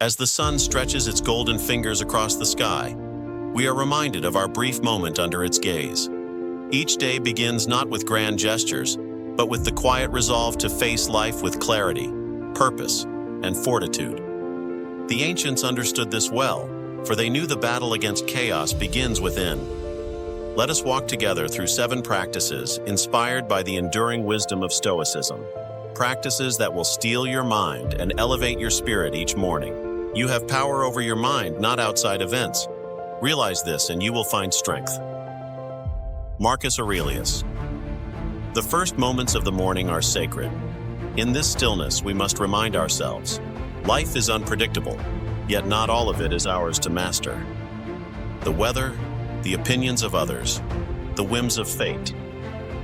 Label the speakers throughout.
Speaker 1: As the sun stretches its golden fingers across the sky, we are reminded of our brief moment under its gaze. Each day begins not with grand gestures, but with the quiet resolve to face life with clarity, purpose, and fortitude. The ancients understood this well, for they knew the battle against chaos begins within. Let us walk together through 7 practices inspired by the enduring wisdom of Stoicism. Practices that will steel your mind and elevate your spirit each morning. You have power over your mind, not outside events. Realize this and you will find strength. Marcus Aurelius. The first moments of the morning are sacred. In this stillness, we must remind ourselves, life is unpredictable, yet not all of it is ours to master. The weather, the opinions of others, the whims of fate,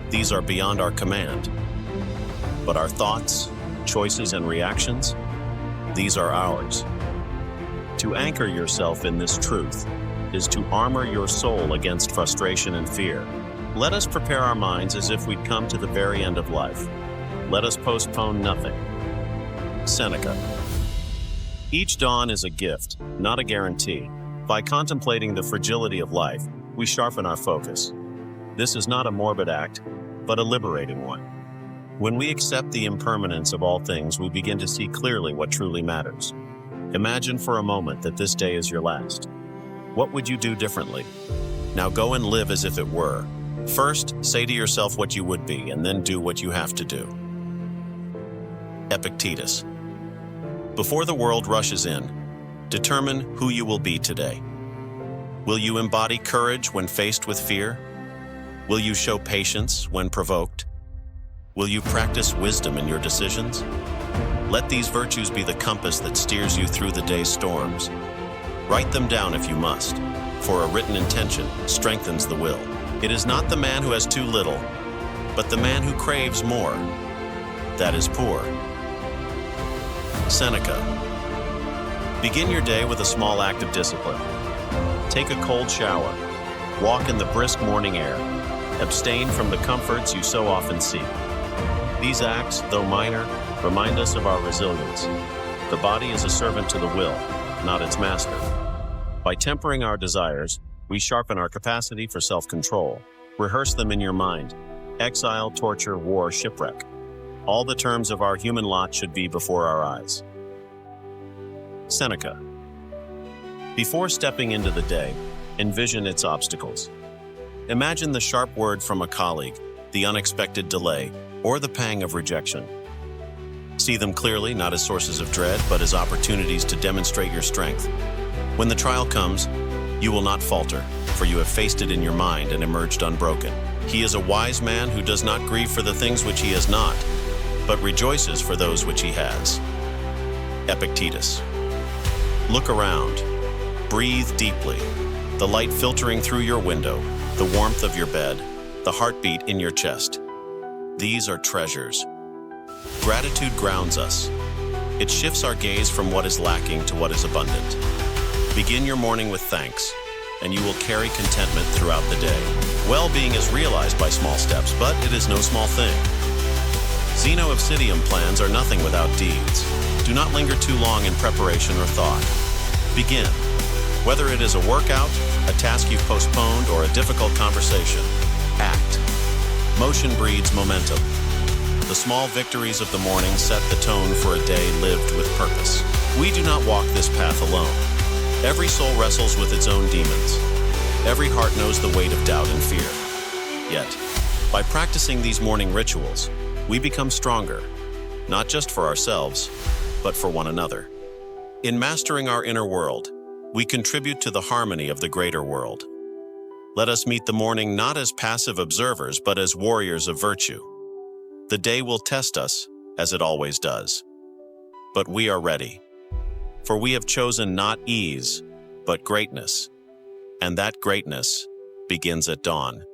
Speaker 1: these are beyond our command. But our thoughts, choices, and reactions, these are ours. To anchor yourself in this truth is to armor your soul against frustration and fear. Let us prepare our minds as if we'd come to the very end of life. Let us postpone nothing. Seneca. Each dawn is a gift, not a guarantee. By contemplating the fragility of life, we sharpen our focus. This is not a morbid act, but a liberating one. When we accept the impermanence of all things, we begin to see clearly what truly matters. Imagine for a moment that this day is your last. What would you do differently? Now go and live as if it were. First, say to yourself what you would be, and then do what you have to do. Epictetus. Before the world rushes in, determine who you will be today. Will you embody courage when faced with fear? Will you show patience when provoked? Will you practice wisdom in your decisions? Let these virtues be the compass that steers you through the day's storms. Write them down if you must, for a written intention strengthens the will. It is not the man who has too little, but the man who craves more. That is poor. Seneca. Begin your day with a small act of discipline. Take a cold shower. Walk in the brisk morning air. Abstain from the comforts you so often seek. These acts, though minor, remind us of our resilience. The body is a servant to the will, not its master. By tempering our desires, we sharpen our capacity for self-control. Rehearse them in your mind. Exile, torture, war, shipwreck. All the terms of our human lot should be before our eyes. Seneca. Before stepping into the day, envision its obstacles. Imagine the sharp word from a colleague, the unexpected delay, or the pang of rejection. See them clearly, not as sources of dread, but as opportunities to demonstrate your strength. When the trial comes, you will not falter, for you have faced it in your mind and emerged unbroken. He is a wise man who does not grieve for the things which he has not, but rejoices for those which he has. Epictetus. Look around. Breathe deeply. The light filtering through your window, the warmth of your bed, the heartbeat in your chest. These are treasures. Gratitude grounds us. It shifts our gaze from what is lacking to what is abundant. Begin your morning with thanks, and you will carry contentment throughout the day. Well-being is realized by small steps, but it is no small thing. Zeno of Citium plans are nothing without deeds. Do not linger too long in preparation or thought. Begin. Whether it is a workout, a task you've postponed, or a difficult conversation, act. Motion breeds momentum. The small victories of the morning set the tone for a day lived with purpose. We do not walk this path alone. Every soul wrestles with its own demons. Every heart knows the weight of doubt and fear. Yet, by practicing these morning rituals, we become stronger, not just for ourselves, but for one another. In mastering our inner world, we contribute to the harmony of the greater world. Let us meet the morning not as passive observers, but as warriors of virtue. The day will test us, as it always does. But we are ready. For we have chosen not ease, but greatness. And that greatness begins at dawn.